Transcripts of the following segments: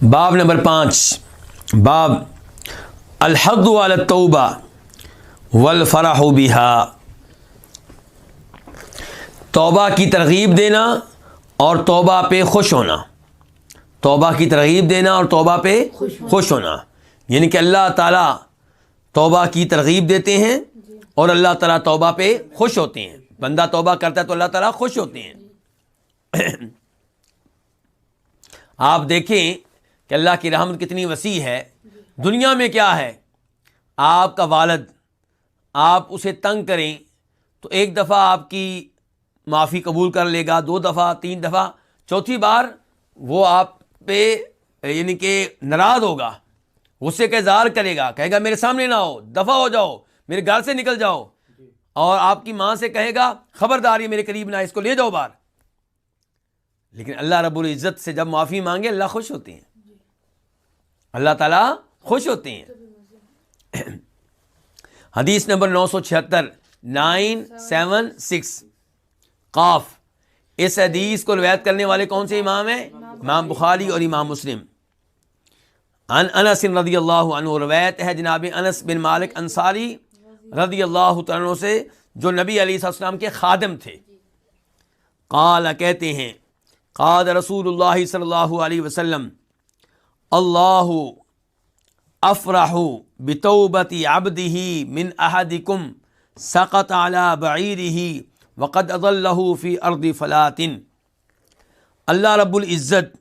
باب نمبر 5، باب الحض علی التوبہ والفرح بها، توبہ کی ترغیب دینا اور توبہ پہ خوش ہونا. توبہ کی ترغیب دینا اور توبہ پہ خوش ہونا، یعنی کہ اللہ تعالیٰ توبہ کی ترغیب دیتے ہیں اور اللہ تعالیٰ توبہ پہ خوش ہوتے ہیں. بندہ توبہ کرتا ہے تو اللہ تعالیٰ خوش ہوتے ہیں. آپ دیکھیں کہ اللہ کی رحمت کتنی وسیع ہے. دنیا میں کیا ہے، آپ کا والد آپ اسے تنگ کریں تو ایک دفعہ آپ کی معافی قبول کر لے گا، 2 دفعہ 3 دفعہ، چوتھی بار وہ آپ پہ یعنی کہ ناراض ہوگا، غصے کا اظہار کرے گا، کہے گا میرے سامنے نہ ہو، دفع ہو جاؤ، میرے گھر سے نکل جاؤ. اور آپ کی ماں سے کہے گا خبردار یہ میرے قریب نہ، اس کو لے جاؤ باہر. لیکن اللہ رب العزت سے جب معافی مانگے اللہ خوش ہوتے ہیں، اللہ تعالیٰ خوش ہوتے ہیں. حدیث نمبر 976 976 قاف. اس حدیث کو روایت کرنے والے کون سے امام ہیں؟ امام بخاری اور امام مسلم. عن انس رضی اللہ عنہ، روایت ہے جناب انس بن مالک انصاری رضی اللہ تعالیٰ عنہ سے، جو نبی علیہ السلام کے خادم تھے. قال، کہتے ہیں، قال رسول اللہ صلی اللہ علیہ وسلم، اللہ افرح بتوبت عبدہ من احدکم سقط علی بعیرہ وقد اضلہ فی ارض فلات. اللہ رب العزت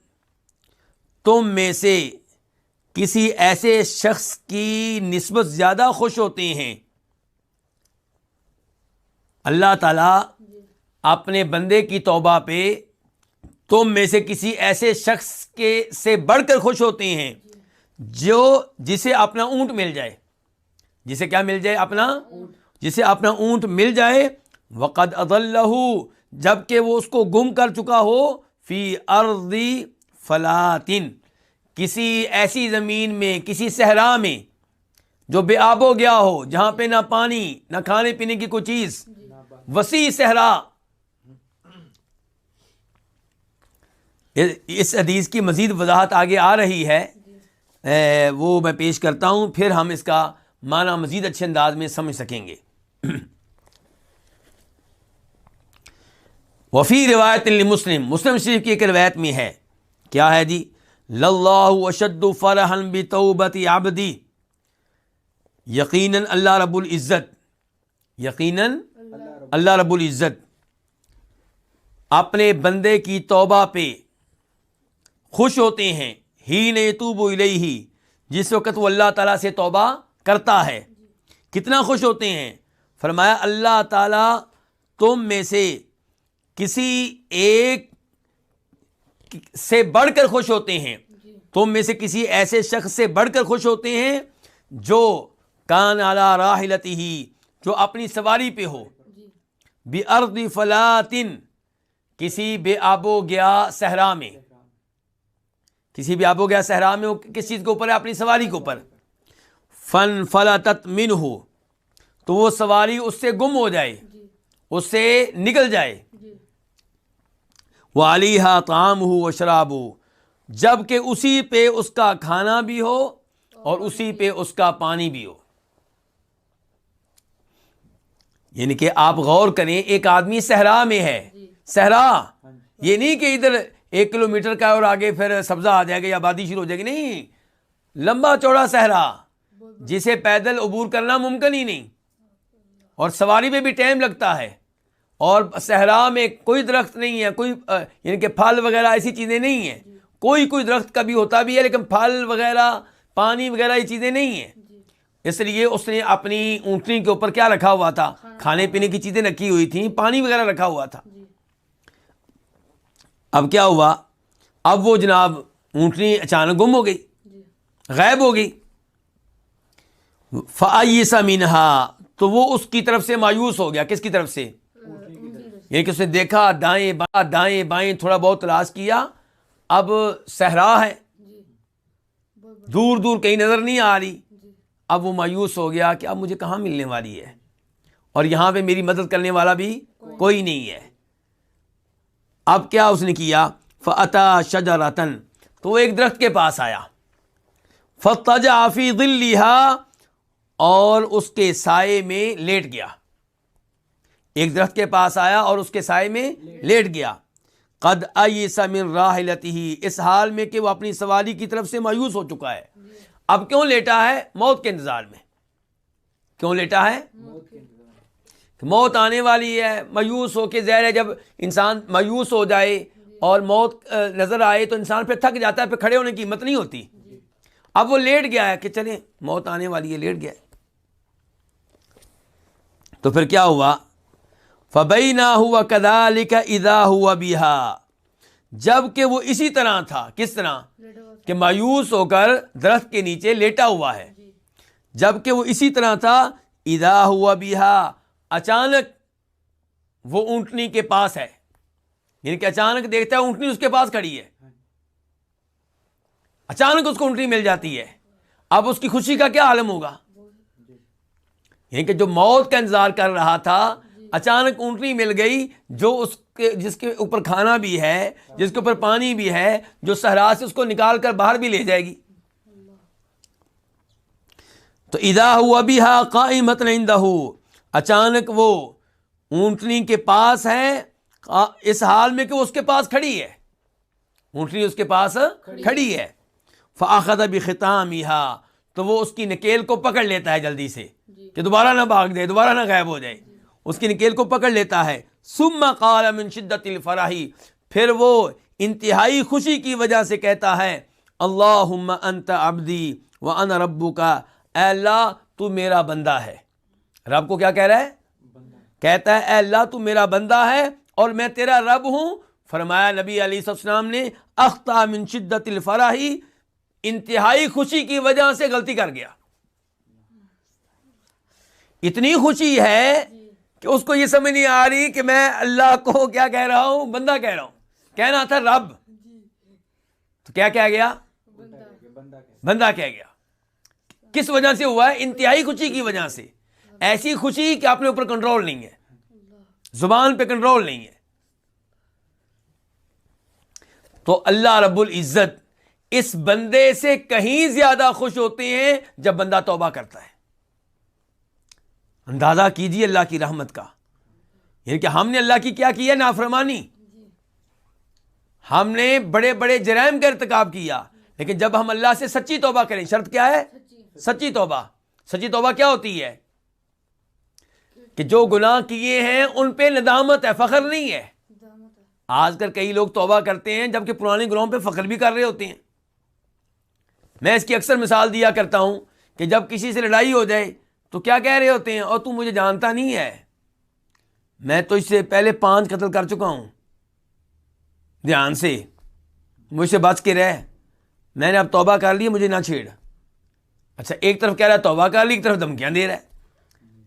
تم میں سے کسی ایسے شخص کی نسبت زیادہ خوش ہوتے ہیں. اللہ تعالیٰ اپنے بندے کی توبہ پہ تم میں سے کسی ایسے شخص کے سے بڑھ کر خوش ہوتے ہیں جسے اپنا اونٹ مل جائے. جسے کیا مل جائے؟ جسے اپنا اونٹ مل جائے. وقد اضلہ، جبکہ وہ اس کو گم کر چکا ہو. فی ارض فلاتن، کسی ایسی زمین میں، کسی صحرا میں جو بے آب و گیا ہو، جہاں پہ نہ پانی نہ کھانے پینے کی کوئی چیز، وسیع صحرا. اس حدیث کی مزید وضاحت آگے آ رہی ہے، وہ میں پیش کرتا ہوں، پھر ہم اس کا معنی مزید اچھے انداز میں سمجھ سکیں گے. وفی روایت لمسلم، مسلم شریف کی ایک روایت میں ہے، کیا ہے جی؟ للہ اشد فرحا بتوبت عبدی، یقیناً اللہ رب العزت، یقیناً اللہ رب العزت اپنے بندے کی توبہ پہ خوش ہوتے ہیں. حین یتوب الیہ، جس وقت وہ اللہ تعالیٰ سے توبہ کرتا ہے. کتنا خوش ہوتے ہیں؟ فرمایا اللہ تعالیٰ تم میں سے کسی ایک سے بڑھ کر خوش ہوتے ہیں. تم میں سے کسی ایسے شخص سے بڑھ کر خوش ہوتے ہیں جو کان علی راحلتہ، جو اپنی سواری پہ ہو. بِأَرْضِ فَلَاتٍ، کسی بے آب و گیا صحرا میں. کسی بھی آب و گیا صحرا میں وہ کس چیز کے اوپر ہے؟ اپنی سواری کے اوپر. فَانْفَلَتَتْ مِنْهُ، تو وہ سواری اس سے گم ہو جائے، اس سے نکل جائے. وَعَلَيْهَا طَعَامُهُ وَشَرَابُهُ، جب کہ اسی پہ اس کا کھانا بھی ہو اور اسی پہ اس کا پانی بھی ہو. یعنی کہ آپ غور کریں، ایک آدمی صحرا میں ہے. صحرا یہ نہیں کہ ادھر 1 کلومیٹر کا اور آگے پھر سبزہ آ جائے گا یا آبادی شروع ہو جائے گی، نہیں، لمبا چوڑا صحرا جسے پیدل عبور کرنا ممکن ہی نہیں، اور سواری پہ بھی ٹائم لگتا ہے. اور صحرا میں کوئی درخت نہیں ہے، کوئی یعنی کہ پھل وغیرہ ایسی چیزیں نہیں ہیں. کوئی درخت کبھی ہوتا بھی ہے لیکن پھل وغیرہ پانی وغیرہ یہ چیزیں نہیں ہیں. اس لیے اس نے اپنی اونٹنی کے اوپر کیا رکھا ہوا تھا؟ کھانے پینے کی چیزیں رکھی ہوئی تھیں، پانی وغیرہ رکھا ہوا تھا. اب کیا ہوا؟ اب وہ جناب اونٹنی اچانک گم ہو گئی، غائب ہو گئی. فَأَيِّسَ مِنْهَا، تو وہ اس کی طرف سے مایوس ہو گیا. کس کی طرف سے؟ یہ کہ اس نے دیکھا دائیں بائیں تھوڑا بہت تلاش کیا، اب صحرا ہے، دور دور کہیں نظر نہیں آ رہی. اب وہ مایوس ہو گیا کہ اب مجھے کہاں ملنے والی ہے، اور یہاں پہ میری مدد کرنے والا بھی کوئی نہیں ہے. اب کیا اس نے کیا؟ فَأَتَى شَجَرَةً، تو وہ ایک درخت کے پاس آیا، فاضطجع فی ظلها، اور اس کے سائے میں لیٹ گیا. ایک درخت کے پاس آیا اور اس کے سائے میں لیٹ گیا. قد ایس من راحلته، اس حال میں کہ وہ اپنی سواری کی طرف سے مایوس ہو چکا ہے. اب کیوں لیٹا ہے؟ موت کے انتظار میں. کیوں لیٹا ہے؟ موت آنے والی ہے. مایوس ہو کے، ظاہر ہے جب انسان مایوس ہو جائے اور موت نظر آئے تو انسان پھر تھک جاتا ہے، پھر کھڑے ہونے کی ہمت نہیں ہوتی. اب وہ لیٹ گیا ہے کہ چلیں موت آنے والی ہے، لیٹ گیا ہے. تو پھر کیا ہوا؟ فَبَيْنَا هُوَ كَذَلِكَ إِذَا هُوَ بِهَا، جب کہ وہ اسی طرح تھا. کس طرح؟ کہ مایوس ہو کر درخت کے نیچے لیٹا ہوا ہے. جب کہ وہ اسی طرح تھا، اذا ہوا بها، اچانک وہ اونٹنی کے پاس ہے. یعنی کہ اچانک دیکھتا ہے اونٹنی اس کے پاس کھڑی ہے، اچانک اس کو اونٹنی مل جاتی ہے. اب اس کی خوشی کا کیا عالم ہوگا؟ یعنی کہ جو موت کا انتظار کر رہا تھا، اچانک اونٹنی مل گئی جو جس کے اوپر کھانا بھی ہے، جس کے اوپر پانی بھی ہے، جو صحرا سے اس کو نکال کر باہر بھی لے جائے گی. تو اذا ہوا بہا قائمۃ عندہ، اچانک وہ اونٹنی کے پاس ہے اس حال میں کہ وہ اس کے پاس کھڑی ہے. اونٹنی اس کے پاس کھڑی ہے. فاخذ بختامها، تو وہ اس کی نکیل کو پکڑ لیتا ہے جلدی سے کہ دوبارہ نہ بھاگ جائے، دوبارہ نہ غائب ہو جائے. اس کی نکیل کو پکڑ لیتا ہے. ثم قال من شدت الفرح، پھر وہ انتہائی خوشی کی وجہ سے کہتا ہے اللہم انت عبدی وانا ربک، اے اللہ تو میرا بندہ ہے. رب کو کیا کہہ رہا ہے؟ کہتا ہے اے اللہ تو میرا بندہ ہے اور میں تیرا رب ہوں. فرمایا نبی علیہ السلام نے اخطا من شدت الفرح، انتہائی خوشی کی وجہ سے غلطی کر گیا. اتنی خوشی ہے کہ اس کو یہ سمجھ نہیں آ رہی کہ میں اللہ کو کیا کہہ رہا ہوں؟ بندہ کہہ رہا ہوں. کہنا تھا رب، تو کیا کہہ گیا؟ بندہ کہہ گیا. کس وجہ سے ہوا ہے؟ انتہائی خوشی کی وجہ سے. ایسی خوشی کہ اپنے اوپر کنٹرول نہیں ہے، زبان پہ کنٹرول نہیں ہے. تو اللہ رب العزت اس بندے سے کہیں زیادہ خوش ہوتے ہیں جب بندہ توبہ کرتا ہے. اندازہ کیجیے اللہ کی رحمت کا. یعنی کہ ہم نے اللہ کی کیا کیا؟ نافرمانی. ہم نے بڑے بڑے جرائم کا ارتکاب کیا، لیکن جب ہم اللہ سے سچی توبہ کریں، شرط کیا ہے؟ سچی توبہ. سچی توبہ کیا ہوتی ہے؟ کہ جو گناہ کیے ہیں ان پہ ندامت ہے، فخر نہیں ہے. آج کل کئی لوگ توبہ کرتے ہیں جبکہ پرانے گناہوں پہ فخر بھی کر رہے ہوتے ہیں. میں اس کی اکثر مثال دیا کرتا ہوں کہ جب کسی سے لڑائی ہو جائے تو کیا کہہ رہے ہوتے ہیں؟ اور تو مجھے جانتا نہیں ہے، میں تو اس سے پہلے 5 قتل کر چکا ہوں، دھیان سے مجھ سے بچ کے رہ، میں نے اب توبہ کر لی، مجھے نہ چھیڑ. اچھا، ایک طرف کہہ رہا ہے توبہ کر لی، ایک طرف دھمکیاں دے رہا ہے.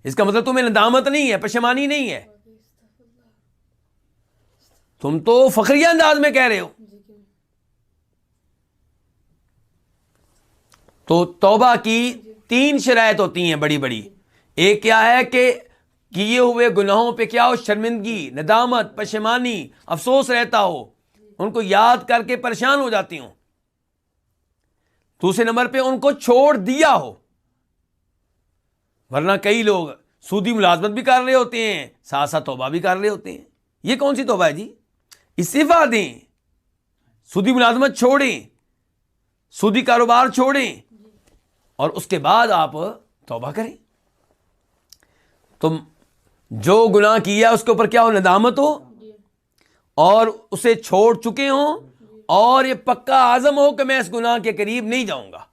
اس کا مطلب تمہیں ندامت نہیں ہے، پشیمانی نہیں ہے، تم تو فخریہ انداز میں کہہ رہے ہو. تو توبہ کی 3 شرائط ہوتی ہیں بڑی بڑی. ایک کیا ہے کہ کیے ہوئے گناہوں پہ کیا ہو؟ شرمندگی، ندامت، پشیمانی، افسوس رہتا ہو، ان کو یاد کر کے پریشان ہو جاتی ہوں. دوسرے نمبر پہ ان کو چھوڑ دیا ہو. ورنہ کئی لوگ سودی ملازمت بھی کر رہے ہوتے ہیں، ساتھ ساتھ توبہ بھی کر رہے ہوتے ہیں. یہ کون سی توبہ ہے جی؟ استعفا دیں، سودی ملازمت چھوڑیں، سودی کاروبار چھوڑیں اور اس کے بعد آپ توبہ کریں. تم جو گناہ کیا اس کے اوپر کیا ہو؟ ندامت ہو اور اسے چھوڑ چکے ہوں اور یہ پکا عزم ہو کہ میں اس گناہ کے قریب نہیں جاؤں گا.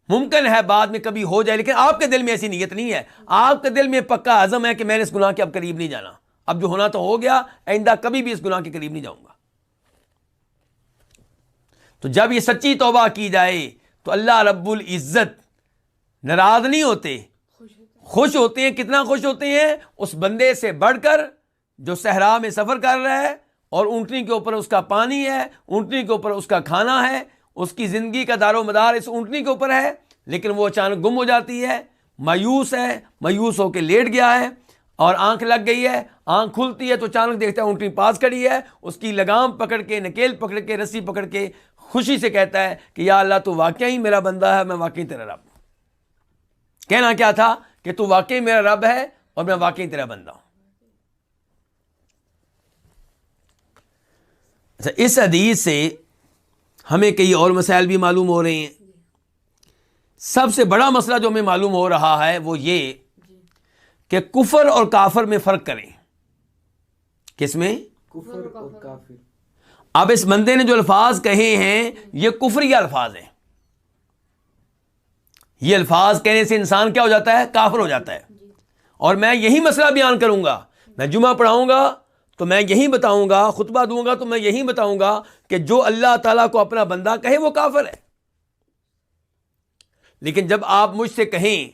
ممکن ہے بعد میں کبھی ہو جائے، لیکن آپ کے دل میں ایسی نیت نہیں ہے. آپ کے دل میں پکا عزم ہے کہ میں نے اس گناہ کے اب قریب نہیں جانا، اب جو ہونا تو ہو گیا، آئندہ کبھی بھی اس گناہ کے قریب نہیں جاؤں گا. تو جب یہ سچی توبہ کی جائے تو اللہ رب العزت ناراض نہیں ہوتے، خوش ہوتے ہیں. کتنا خوش ہوتے ہیں؟ اس بندے سے بڑھ کر جو صحرا میں سفر کر رہا ہے اور اونٹنی کے اوپر اس کا پانی ہے، اونٹنی کے اوپر اس کا کھانا ہے، اس کی زندگی کا دار و مدار اس اونٹنی کے اوپر ہے، لیکن وہ اچانک گم ہو جاتی ہے، مایوس ہے، مایوس ہو کے لیٹ گیا ہے اور آنکھ لگ گئی ہے. آنکھ کھلتی ہے تو اچانک دیکھتا ہے اونٹنی پاس کھڑی ہے، اس کی لگام پکڑ کے، نکیل پکڑ کے، رسی پکڑ کے خوشی سے کہتا ہے کہ یا اللہ تو واقعی میرا بندہ ہے، میں واقعی تیرا رب ہوں۔ کہنا کیا تھا کہ تو واقعی میرا رب ہے اور میں واقعی تیرا بندہ ہوں۔ اچھا، اس حدیث سے ہمیں کئی اور مسائل بھی معلوم ہو رہے ہیں۔ سب سے بڑا مسئلہ جو ہمیں معلوم ہو رہا ہے وہ یہ کہ کفر اور کافر میں فرق کریں۔ کس میں؟ کفر اور کافر۔ اب اس بندے نے جو الفاظ کہے ہیں یہ کفری الفاظ ہیں۔ یہ الفاظ کہنے سے انسان کیا ہو جاتا ہے؟ کافر ہو جاتا ہے۔ اور میں یہی مسئلہ بیان کروں گا، میں جمعہ پڑھاؤں گا تو میں یہی بتاؤں گا، خطبہ دوں گا تو میں یہی بتاؤں گا کہ جو اللہ تعالیٰ کو اپنا بندہ کہے وہ کافر ہے۔ لیکن جب آپ مجھ سے کہیں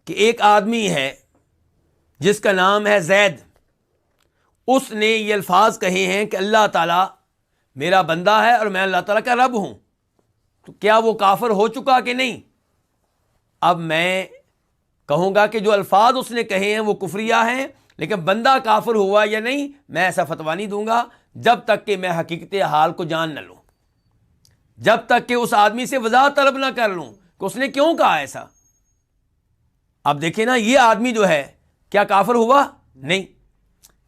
کہ ایک آدمی ہے جس کا نام ہے زید، اس نے یہ الفاظ کہے ہیں کہ اللہ تعالیٰ میرا بندہ ہے اور میں اللہ تعالیٰ کا رب ہوں، تو کیا وہ کافر ہو چکا کہ نہیں؟ اب میں کہوں گا کہ جو الفاظ اس نے کہے ہیں وہ کفریہ ہیں، لیکن بندہ کافر ہوا یا نہیں میں ایسا فتویٰ نہیں دوں گا جب تک کہ میں حقیقت حال کو جان نہ لوں، جب تک کہ اس آدمی سے وضاحت طلب نہ کر لوں کہ اس نے کیوں کہا ایسا۔ اب دیکھیں نا، یہ آدمی جو ہے کیا کافر ہوا؟ نہیں۔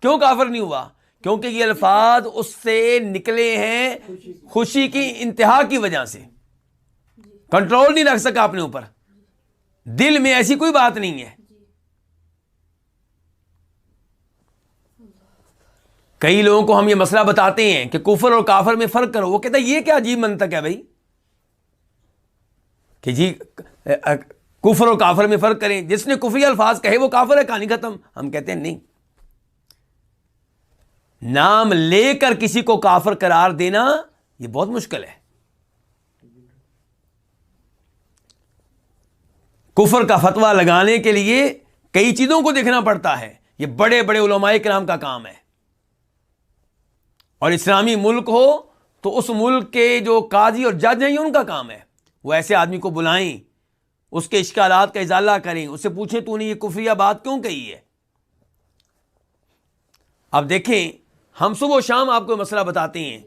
کیوں کافر نہیں ہوا؟ کیونکہ یہ الفاظ اس سے نکلے ہیں خوشی کی انتہا کی وجہ سے، کنٹرول نہیں رکھ سکا اپنے اوپر، دل میں ایسی کوئی بات نہیں ہے۔ کئی لوگوں کو ہم یہ مسئلہ بتاتے ہیں کہ کفر اور کافر میں فرق کرو، وہ کہتا ہے یہ کیا عجیب منطق ہے بھائی کہ جی کفر اور کافر میں فرق کریں، جس نے کفری الفاظ کہے وہ کافر ہے، کہانی ختم۔ ہم کہتے ہیں نہیں، نام لے کر کسی کو کافر قرار دینا یہ بہت مشکل ہے۔ کفر کا فتویٰ لگانے کے لیے کئی چیزوں کو دیکھنا پڑتا ہے، یہ بڑے بڑے علماء کرام کا کام ہے، اور اسلامی ملک ہو تو اس ملک کے جو قاضی اور جج ہیں ان کا کام ہے، وہ ایسے آدمی کو بلائیں، اس کے اشکالات کا ازالہ کریں، اس سے پوچھیں تو نے یہ کفریہ بات کیوں کہی ہے۔ اب دیکھیں، ہم صبح و شام آپ کو مسئلہ بتاتے ہیں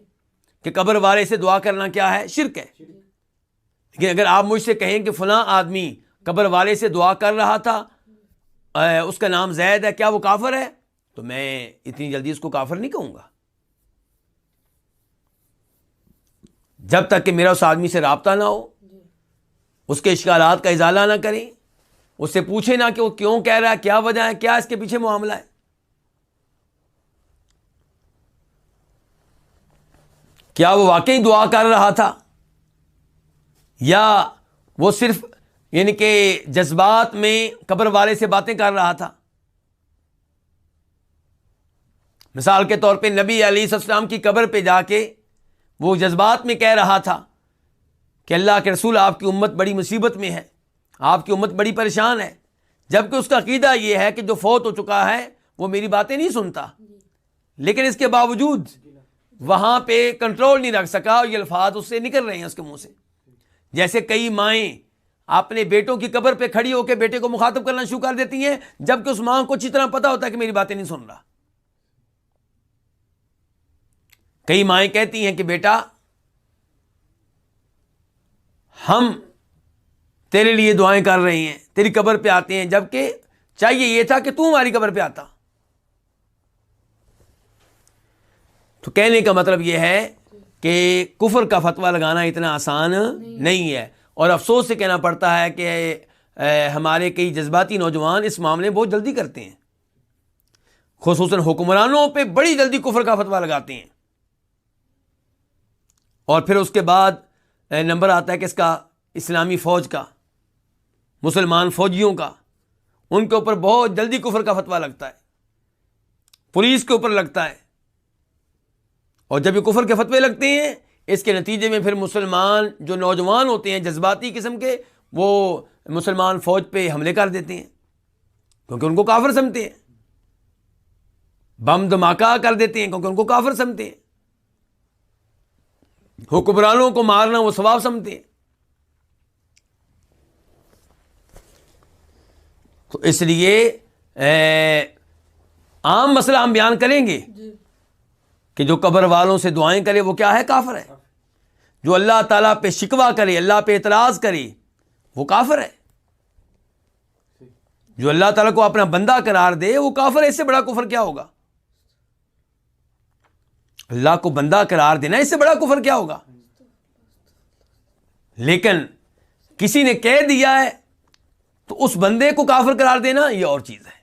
کہ قبر والے سے دعا کرنا کیا ہے؟ شرک ہے۔ لیکن اگر آپ مجھ سے کہیں کہ فلاں آدمی قبر والے سے دعا کر رہا تھا، اس کا نام زید ہے، کیا وہ کافر ہے؟ تو میں اتنی جلدی اس کو کافر نہیں کہوں گا جب تک کہ میرا اس آدمی سے رابطہ نہ ہو، اس کے اشکالات کا ازالہ نہ کریں، اس سے پوچھیں نہ کہ وہ کیوں کہہ رہا ہے، کیا وجہ ہے، کیا اس کے پیچھے معاملہ ہے۔ کیا وہ واقعی دعا کر رہا تھا یا وہ صرف یعنی کہ جذبات میں قبر والے سے باتیں کر رہا تھا؟ مثال کے طور پہ نبی علیہ السلام کی قبر پہ جا کے وہ جذبات میں کہہ رہا تھا کہ اللہ کے رسول آپ کی امت بڑی مصیبت میں ہے، آپ کی امت بڑی پریشان ہے، جبکہ اس کا عقیدہ یہ ہے کہ جو فوت ہو چکا ہے وہ میری باتیں نہیں سنتا، لیکن اس کے باوجود وہاں پہ کنٹرول نہیں رکھ سکا اور یہ الفاظ اس سے نکل رہے ہیں اس کے منہ سے۔ جیسے کئی مائیں اپنے بیٹوں کی قبر پہ کھڑی ہو کے بیٹے کو مخاطب کرنا شروع کر دیتی ہیں، جبکہ اس ماں کو اچھی طرح پتا ہوتا ہے کہ میری باتیں نہیں سن رہا۔ کئی مائیں کہتی ہیں کہ بیٹا ہم تیرے لیے دعائیں کر رہے ہیں، تیری قبر پہ آتے ہیں، جبکہ چاہیے یہ تھا کہ تو ہماری قبر پہ آتا۔ تو کہنے کا مطلب یہ ہے کہ کفر کا فتویٰ لگانا اتنا آسان نہیں ہے، اور افسوس سے کہنا پڑتا ہے کہ ہمارے کئی جذباتی نوجوان اس معاملے میں بہت جلدی کرتے ہیں، خصوصاً حکمرانوں پہ بڑی جلدی کفر کا فتویٰ لگاتے ہیں، اور پھر اس کے بعد نمبر آتا ہے کہ اس کا اسلامی فوج کا، مسلمان فوجیوں کا، ان کے اوپر بہت جلدی کفر کا فتویٰ لگتا ہے، پولیس کے اوپر لگتا ہے، اور جب یہ کفر کے فتوے لگتے ہیں اس کے نتیجے میں پھر مسلمان جو نوجوان ہوتے ہیں جذباتی قسم کے، وہ مسلمان فوج پہ حملے کر دیتے ہیں کیونکہ ان کو کافر سمجھتے ہیں، بم دھماکہ کر دیتے ہیں کیونکہ ان کو کافر سمجھتے ہیں، حکمرانوں کو مارنا وہ ثواب سمجھتے ہیں۔ تو اس لیے عام مسئلہ ہم بیان کریں گے کہ جو قبر والوں سے دعائیں کرے وہ کیا ہے؟ کافر ہے۔ جو اللہ تعالیٰ پہ شکوہ کرے، اللہ پہ اعتراض کرے، وہ کافر ہے. جو اللہ تعالیٰ کو اپنا بندہ قرار دے وہ کافر ہے. اس سے بڑا کفر کیا ہوگا؟ اللہ کو بندہ قرار دینا، اس سے بڑا کفر کیا ہوگا؟ لیکن کسی نے کہہ دیا ہے تو اس بندے کو کافر قرار دینا یہ اور چیز ہے.